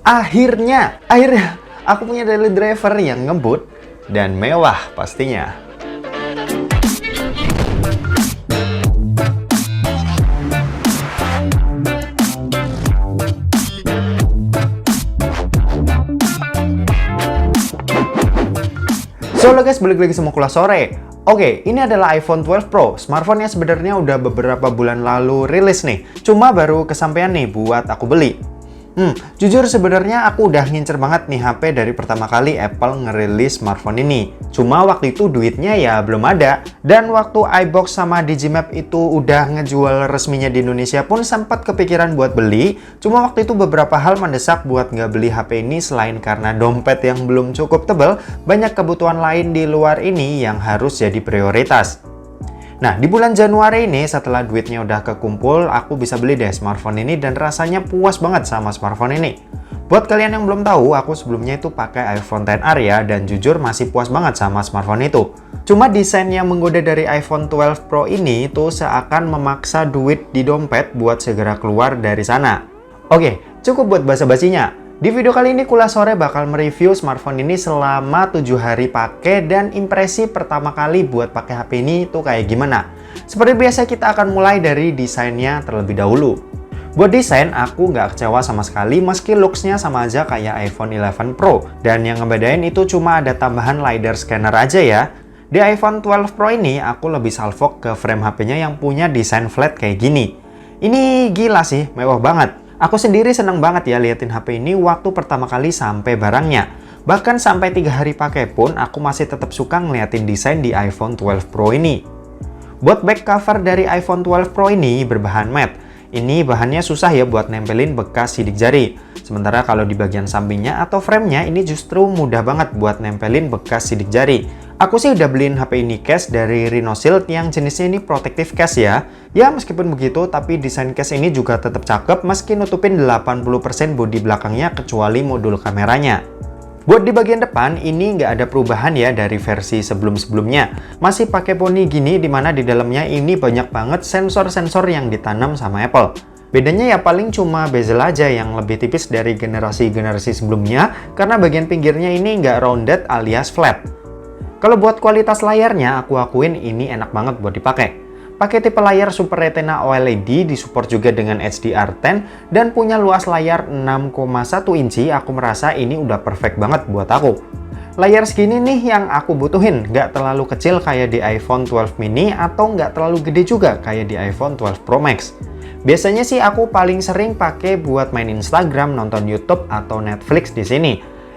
Akhirnya aku punya daily driver yang ngebut dan mewah pastinya. So halo guys, balik lagi sama Kulas Sore. Oke, ini adalah iPhone 12 Pro. Smartphone-nya sebenarnya udah beberapa bulan lalu rilis nih. Cuma baru kesampaian nih buat aku beli. Jujur sebenarnya aku udah ngincer banget nih HP dari pertama kali Apple ngerilis smartphone ini. Cuma waktu itu duitnya ya belum ada. Dan waktu iBox sama Digimap itu udah ngejual resminya di Indonesia pun sempat kepikiran buat beli. Cuma waktu itu beberapa hal mendesak buat nggak beli HP ini selain karena dompet yang belum cukup tebal, banyak kebutuhan lain di luar ini yang harus jadi prioritas. Nah, di bulan Januari ini setelah duitnya udah kekumpul, aku bisa beli deh smartphone ini dan rasanya puas banget sama smartphone ini. Buat kalian yang belum tahu, aku sebelumnya itu pakai iPhone XR ya, dan jujur masih puas banget sama smartphone itu. Cuma desain yang menggoda dari iPhone 12 Pro ini itu seakan memaksa duit di dompet buat segera keluar dari sana. Oke, cukup buat basa-basinya. Di video kali ini Kulas Sore bakal mereview smartphone ini selama 7 hari pakai dan impresi pertama kali buat pakai HP ini tuh kayak gimana. Seperti biasa kita akan mulai dari desainnya terlebih dahulu. Buat desain aku nggak kecewa sama sekali meski looks-nya sama aja kayak iPhone 11 Pro. Dan yang ngebedain itu cuma ada tambahan LiDAR scanner aja ya. Di iPhone 12 Pro ini aku lebih salfok ke frame HP-nya yang punya desain flat kayak gini. Ini gila sih, mewah banget. Aku sendiri seneng banget ya liatin HP ini waktu pertama kali sampai barangnya. Bahkan sampai 3 hari pakai pun aku masih tetap suka ngeliatin desain di iPhone 12 Pro ini. Buat back cover dari iPhone 12 Pro ini berbahan matte. Ini bahannya susah ya buat nempelin bekas sidik jari. Sementara kalau di bagian sampingnya atau framenya ini justru mudah banget buat nempelin bekas sidik jari. Aku sih udah beliin HP ini case dari Rhinoshield yang jenisnya ini protective case ya. Ya meskipun begitu, tapi desain case ini juga tetap cakep meski nutupin 80% bodi belakangnya kecuali modul kameranya. Buat di bagian depan, ini nggak ada perubahan ya dari versi sebelum-sebelumnya. Masih pakai poni gini, dimana di dalamnya ini banyak banget sensor-sensor yang ditanam sama Apple. Bedanya ya paling cuma bezel aja yang lebih tipis dari generasi-generasi sebelumnya, karena bagian pinggirnya ini nggak rounded alias flat. Kalau buat kualitas layarnya, aku akuin ini enak banget buat dipakai. Pakai tipe layar Super Retina OLED, disupport juga dengan HDR10, dan punya luas layar 6,1 inci, aku merasa ini udah perfect banget buat aku. Layar segini nih yang aku butuhin, nggak terlalu kecil kayak di iPhone 12 mini, atau nggak terlalu gede juga kayak di iPhone 12 Pro Max. Biasanya sih aku paling sering pakai buat main Instagram, nonton YouTube, atau Netflix di sini.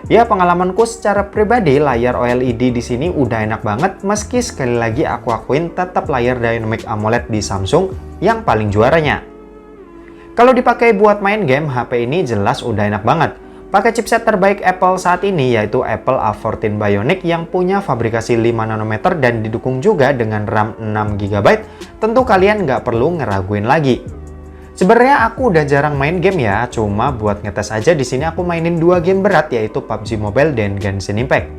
Ya pengalamanku secara pribadi layar OLED di sini udah enak banget meski sekali lagi aku akuin tetap layar Dynamic AMOLED di Samsung yang paling juaranya. Kalau dipakai buat main game, HP ini jelas udah enak banget. Pakai chipset terbaik Apple saat ini yaitu Apple A14 Bionic yang punya fabrikasi 5 nanometer dan didukung juga dengan RAM 6 GB. Tentu kalian nggak perlu ngeraguin lagi. Sebenarnya aku udah jarang main game ya, cuma buat ngetes aja di sini aku mainin 2 game berat yaitu PUBG Mobile dan Genshin Impact.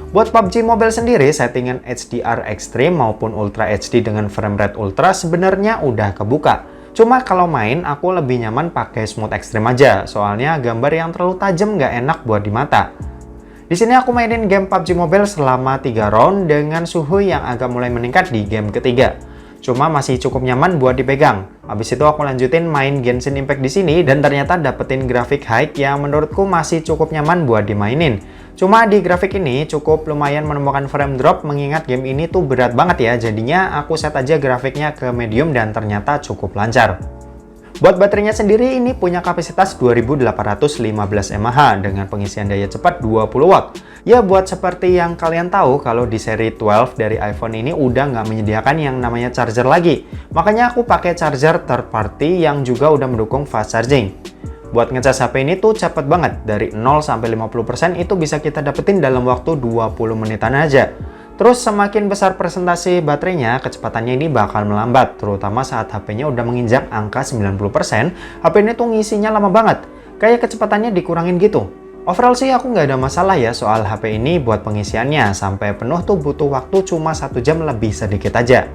Buat PUBG Mobile sendiri, settingan HDR Extreme maupun Ultra HD dengan frame rate Ultra sebenarnya udah kebuka. Cuma kalau main aku lebih nyaman pakai Smooth Extreme aja, soalnya gambar yang terlalu tajam nggak enak buat di mata. Di sini aku mainin game PUBG Mobile selama 3 round dengan suhu yang agak mulai meningkat di game ketiga. Cuma masih cukup nyaman buat dipegang. Habis itu aku lanjutin main Genshin Impact di sini dan ternyata dapetin grafik high yang menurutku masih cukup nyaman buat dimainin. Cuma di grafik ini cukup lumayan menemukan frame drop mengingat game ini tuh berat banget ya. Jadinya aku set aja grafiknya ke medium dan ternyata cukup lancar. Buat baterainya sendiri ini punya kapasitas 2815 mAh dengan pengisian daya cepat 20 watt. Ya buat seperti yang kalian tahu kalau di seri 12 dari iPhone ini udah nggak menyediakan yang namanya charger lagi. Makanya aku pakai charger third party yang juga udah mendukung fast charging. Buat ngecas HP ini tuh cepet banget, dari 0 sampai 50% itu bisa kita dapetin dalam waktu 20 menitan aja. Terus semakin besar presentasi baterainya, kecepatannya ini bakal melambat, terutama saat HP-nya udah menginjak angka 90%, HP ini tuh ngisinya lama banget, kayak kecepatannya dikurangin gitu. Overall sih aku nggak ada masalah ya soal HP ini buat pengisiannya, sampai penuh tuh butuh waktu cuma 1 jam lebih sedikit aja.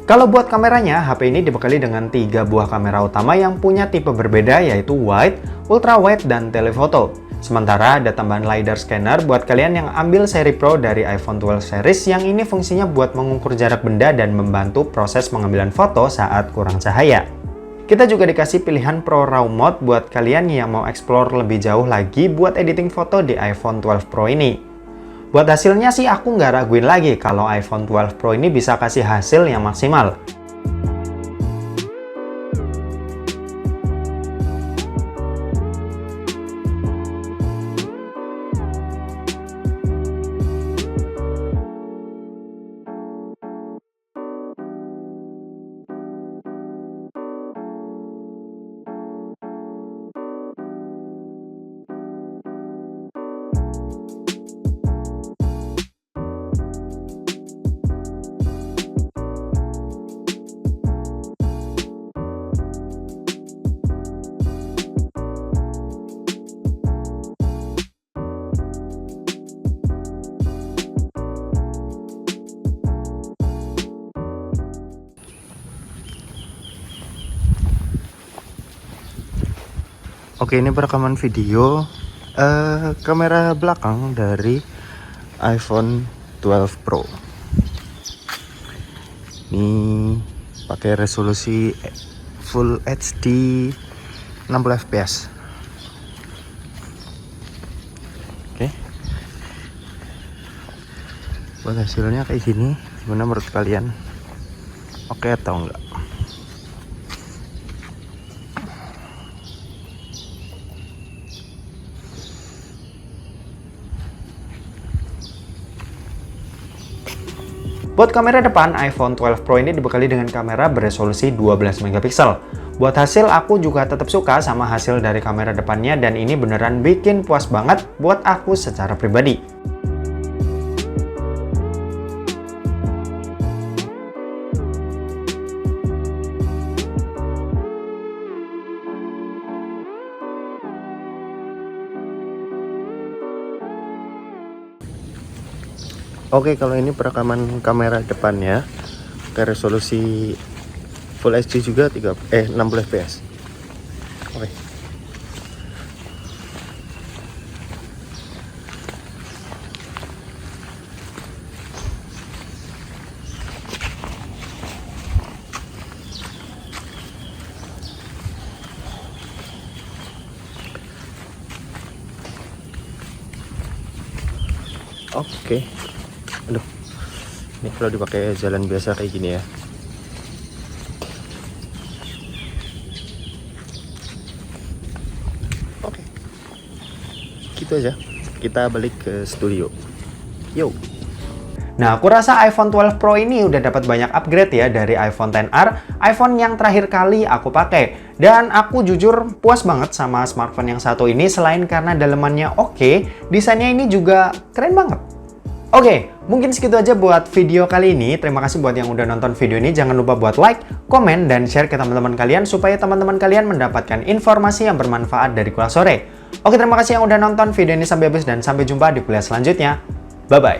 Kalau buat kameranya, HP ini dibekali dengan 3 buah kamera utama yang punya tipe berbeda, yaitu wide, ultra wide, dan telephoto. Sementara ada tambahan LiDAR scanner buat kalian yang ambil seri Pro dari iPhone 12 series yang ini fungsinya buat mengukur jarak benda dan membantu proses pengambilan foto saat kurang cahaya. Kita juga dikasih pilihan Pro RAW mode buat kalian yang mau explore lebih jauh lagi buat editing foto di iPhone 12 Pro ini. Buat hasilnya sih aku nggak raguin lagi kalau iPhone 12 Pro ini bisa kasih hasil yang maksimal. Oke, ini perekaman video kamera belakang dari iPhone 12 Pro. Ini pakai resolusi Full HD 60 fps. Oke. Buat hasilnya kayak gini, gimana menurut kalian? Oke atau enggak? Buat kamera depan, iPhone 12 Pro ini dibekali dengan kamera beresolusi 12 megapiksel. Buat hasil, aku juga tetap suka sama hasil dari kamera depannya dan ini beneran bikin puas banget buat aku secara pribadi. Oke, kalau ini perekaman kamera depannya ke resolusi Full HD juga 60 fps. Oke. Oke. Aduh, ini kalau dipakai jalan biasa kayak gini ya. Oke, gitu aja. Kita balik ke studio. Yo. Nah, aku rasa iPhone 12 Pro ini udah dapat banyak upgrade ya dari iPhone XR, iPhone yang terakhir kali aku pakai. Dan aku jujur puas banget sama smartphone yang satu ini selain karena dalemannya oke, desainnya ini juga keren banget. Oke, mungkin segitu aja buat video kali ini. Terima kasih buat yang udah nonton video ini. Jangan lupa buat like, komen, dan share ke teman-teman kalian supaya teman-teman kalian mendapatkan informasi yang bermanfaat dari Kuliah Sore. Oke, terima kasih yang udah nonton video ini sampai habis dan sampai jumpa di kuliah selanjutnya. Bye-bye.